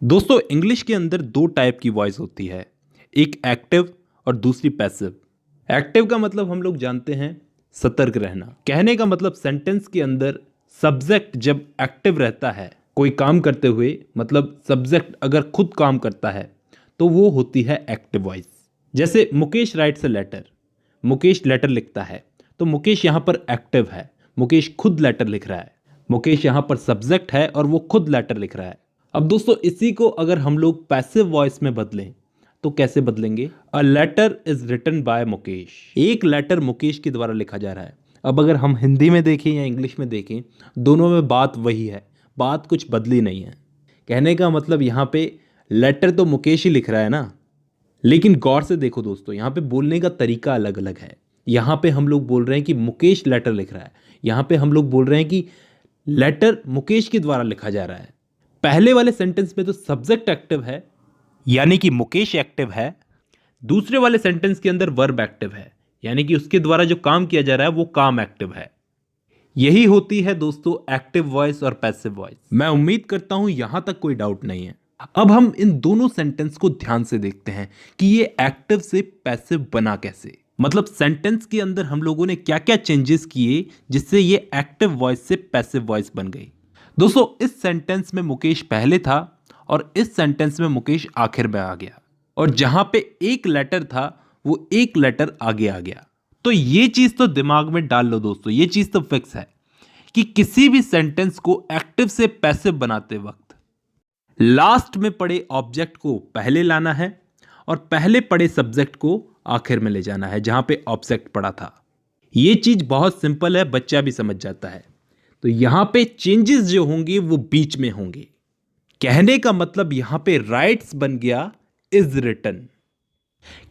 दोस्तों इंग्लिश के अंदर दो टाइप की वॉइस होती है, एक एक्टिव और दूसरी पैसिव। एक्टिव का मतलब हम लोग जानते हैं सतर्क रहना। कहने का मतलब सेंटेंस के अंदर सब्जेक्ट जब एक्टिव रहता है कोई काम करते हुए, मतलब सब्जेक्ट अगर खुद काम करता है तो वो होती है एक्टिव वॉइस। जैसे Mukesh writes a letter, Mukesh letter लिखता है तो मुकेश यहाँ पर एक्टिव है, मुकेश खुद लेटर लिख रहा है। मुकेश यहाँ पर सब्जेक्ट है और वो खुद लेटर लिख रहा है। अब दोस्तों इसी को अगर हम लोग पैसिव वॉइस में बदलें तो कैसे बदलेंगे? A letter is written by Mukesh, एक लेटर मुकेश के द्वारा लिखा जा रहा है। अब अगर हम हिंदी में देखें या इंग्लिश में देखें, दोनों में बात वही है, बात कुछ बदली नहीं है। कहने का मतलब यहाँ पे लेटर तो मुकेश ही लिख रहा है ना, लेकिन गौर से देखो दोस्तों, यहाँ पे बोलने का तरीका अलग अलग है। यहाँ पे हम लोग बोल रहे हैं कि मुकेश लेटर लिख रहा है, यहाँ पे हम लोग बोल रहे हैं कि लेटर मुकेश के द्वारा लिखा जा रहा है। पहले वाले सेंटेंस में तो सब्जेक्ट एक्टिव है यानी कि मुकेश एक्टिव है, दूसरे वाले सेंटेंस के अंदर वर्ब एक्टिव है यानी कि उसके द्वारा जो काम किया जा रहा है वो काम एक्टिव है। यही होती है दोस्तों एक्टिव वॉइस और पैसिव वॉइस। मैं उम्मीद करता हूं यहां तक कोई डाउट नहीं है। अब हम इन दोनों सेंटेंस को ध्यान से देखते हैं कि ये एक्टिव से पैसिव बना कैसे, मतलब सेंटेंस के अंदर हम लोगों ने क्या क्या चेंजेस किए जिससे ये एक्टिव वॉइस से पैसिव वॉइस बन गई। दोस्तों इस सेंटेंस में मुकेश पहले था और इस सेंटेंस में मुकेश आखिर में आ गया, और जहां पे एक लेटर था वो एक लेटर आगे आ गया। तो ये चीज तो दिमाग में डाल लो दोस्तों, ये चीज तो फिक्स है कि किसी भी सेंटेंस को एक्टिव से पैसिव बनाते वक्त लास्ट में पड़े ऑब्जेक्ट को पहले लाना है और पहले पड़े सब्जेक्ट को आखिर में ले जाना है जहां पे ऑब्जेक्ट पड़ा था। ये चीज बहुत सिंपल है, बच्चा भी समझ जाता है। तो यहां पे चेंजेस जो होंगे वो बीच में होंगे। कहने का मतलब यहां पे राइट्स बन गया इज रिटन।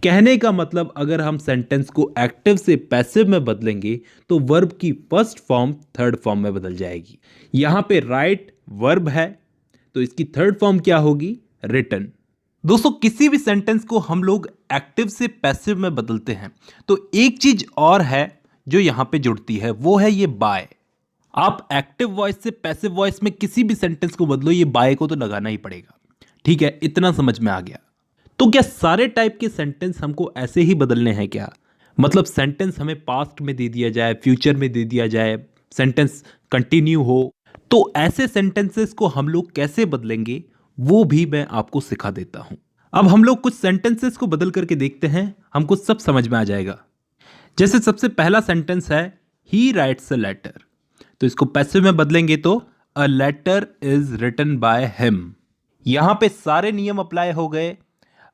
कहने का मतलब अगर हम सेंटेंस को एक्टिव से पैसिव में बदलेंगे तो वर्ब की फर्स्ट फॉर्म थर्ड फॉर्म में बदल जाएगी। यहां पे राइट वर्ब है तो इसकी थर्ड फॉर्म क्या होगी? रिटन। दोस्तों किसी भी सेंटेंस को हम लोग एक्टिव से पैसिव में बदलते हैं तो एक चीज और है जो यहां पे जुड़ती है, वो है ये बाय। आप एक्टिव वॉइस से पैसिव वॉइस में किसी भी सेंटेंस को बदलो, ये बाय को तो लगाना ही पड़ेगा। ठीक है, इतना समझ में आ गया। तो क्या सारे टाइप के सेंटेंस हमको ऐसे ही बदलने हैं क्या? मतलब सेंटेंस हमें पास्ट में दे दिया जाए, फ्यूचर में दे दिया जाए, सेंटेंस कंटिन्यू हो, तो ऐसे सेंटेंसेस को हम लोग कैसे बदलेंगे वो भी मैं आपको सिखा देता हूं। अब हम लोग कुछ सेंटेंसेस को बदल करके देखते हैं, हमको सब समझ में आ जाएगा। जैसे सबसे पहला सेंटेंस है ही राइट्स अ लेटर, तो इसको पैसिव में बदलेंगे तो a letter is written by him. यहां पे सारे नियम अप्लाई हो गए।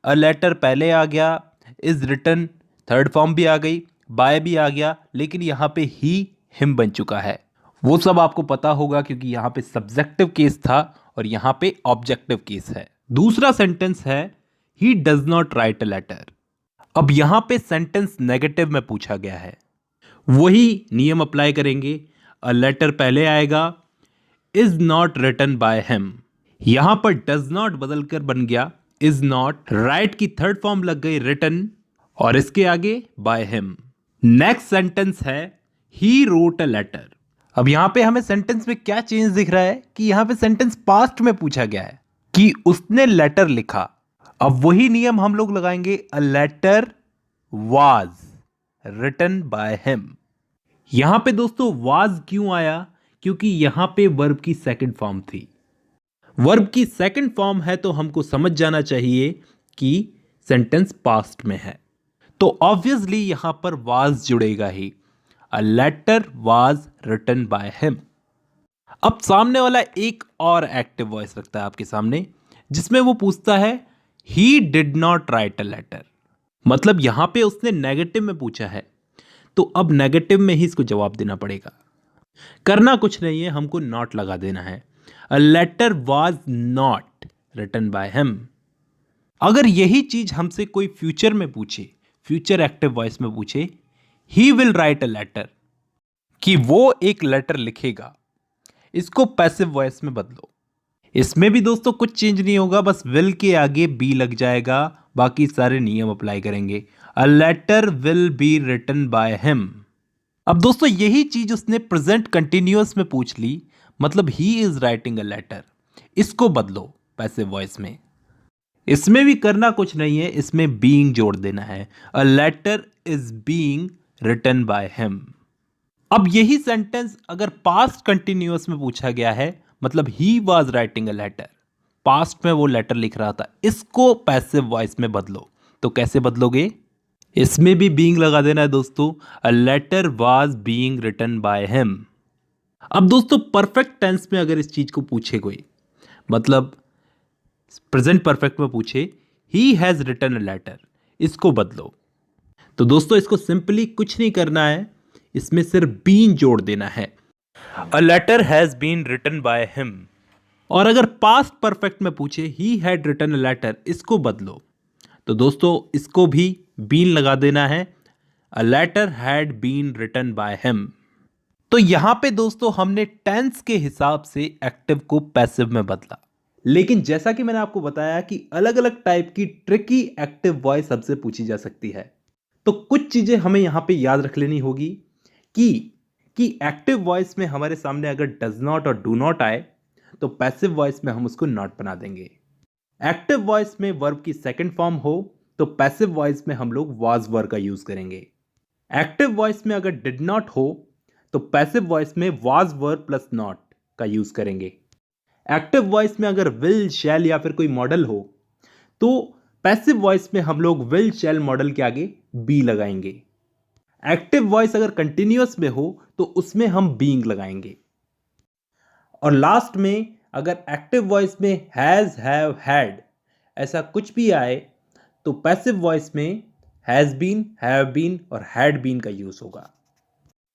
अ लेटर पहले आ गया, इज रिटन थर्ड फॉर्म भी आ गई, बाय भी आ गया, लेकिन यहां पे ही हिम बन चुका है। वो सब आपको पता होगा क्योंकि यहां पे सब्जेक्टिव केस था और यहां पे ऑब्जेक्टिव केस है। दूसरा सेंटेंस है he does not write a letter. अब यहां पे सेंटेंस नेगेटिव में पूछा गया है, वही नियम अप्लाई करेंगे। अ लेटर पहले आएगा, is not written by him. यहां पर डज नॉट बदलकर बन गया इज नॉट, राइट की थर्ड फॉर्म लग गई रिटन और इसके आगे बाय हिम। नेक्स्ट सेंटेंस है ही रोट अ लेटर। अब यहां पे हमें सेंटेंस में क्या चेंज दिख रहा है कि यहां पे सेंटेंस पास्ट में पूछा गया है कि उसने लेटर लिखा। अब वही नियम हम लोग लगाएंगे, a letter was written by him. यहां पे दोस्तों वाज क्यों आया? क्योंकि यहां पे वर्ब की सेकंड फॉर्म थी। वर्ब की सेकंड फॉर्म है तो हमको समझ जाना चाहिए कि सेंटेंस पास्ट में है, तो ऑब्वियसली यहां पर वाज जुड़ेगा ही। A letter was written by him. अब सामने वाला एक और एक्टिव वॉइस रखता है आपके सामने जिसमें वो पूछता है he did not write a letter. मतलब यहां पे उसने नेगेटिव में पूछा है तो अब नेगेटिव में ही इसको जवाब देना पड़ेगा। करना कुछ नहीं है, हमको नॉट लगा देना है। A letter was not written by him. अगर यही चीज हमसे कोई फ्यूचर में पूछे, फ्यूचर एक्टिव वॉइस में पूछे he will write a letter, कि वो एक लेटर लिखेगा, इसको पैसिव वॉइस में बदलो। इसमें भी दोस्तों कुछ चेंज नहीं होगा, बस विल के आगे बी लग जाएगा, बाकी सारे नियम अप्लाई करेंगे। A letter will be written by him. अब दोस्तों यही चीज उसने प्रेजेंट कंटिन्यूअस में पूछ ली, मतलब he is writing a letter, इसको बदलो। पैसिव वॉइस में। इसमें भी करना कुछ नहीं है, इसमें बीइंग जोड़ देना है। A letter is being written by him. अब यही सेंटेंस अगर पास्ट कंटिन्यूअस में पूछा गया है, मतलब he was writing a letter, past में वो लेटर लिख रहा था, इसको पैसिव वॉइस में बदलो। तो कैसे बदलोगे? इसमें भी बीइंग लगा देना है दोस्तों। A letter was being written by him. अब दोस्तों परफेक्ट टेंस में अगर इस चीज को पूछे कोई, मतलब प्रेजेंट परफेक्ट में पूछे he has written a letter, इसको बदलो। तो दोस्तों इसको सिंपली कुछ नहीं करना है, इसमें सिर्फ बीन जोड़ देना है। A letter has been written by him. और अगर पास्ट परफेक्ट में पूछे he had written a letter, इसको बदलो। तो दोस्तों इसको भी बीन लगा देना है। A letter had been written by him. तो यहां पे दोस्तों हमने टेंस के हिसाब से एक्टिव को पैसिव में बदला। लेकिन जैसा कि मैंने आपको बताया कि अलग अलग टाइप की ट्रिकी एक्टिव वॉइस सबसे पूछी जा सकती है, तो कुछ चीजें हमें यहां पे याद रख लेनी होगी कि एक्टिव वॉइस में हमारे सामने अगर डज नॉट और डू नॉट आए तो पैसिव वॉइस में हम उसको नॉट बना देंगे। एक्टिव वॉइस में वर्ब की सेकंड फॉर्म हो तो पैसिव वॉइस में हम लोग वाज वर्ब का यूज करेंगे। एक्टिव वॉइस में अगर डिड नॉट हो तो पैसिव वॉइस में वाज वर्ब प्लस नॉट का यूज करेंगे। एक्टिव वॉइस में अगर विल, शैल या फिर कोई मॉडल हो तो पैसिव वॉइस में हम लोग विल, शैल मॉडल के आगे बी लगाएंगे। एक्टिव वॉइस अगर कंटिन्यूअस में हो तो उसमें हम बीइंग लगाएंगे। और लास्ट में अगर एक्टिव वॉइस में हैज, हैव, हैड ऐसा कुछ भी आए तो पैसिव वॉइस में हैज बीन, हैव बीन और हैड बीन का यूज होगा।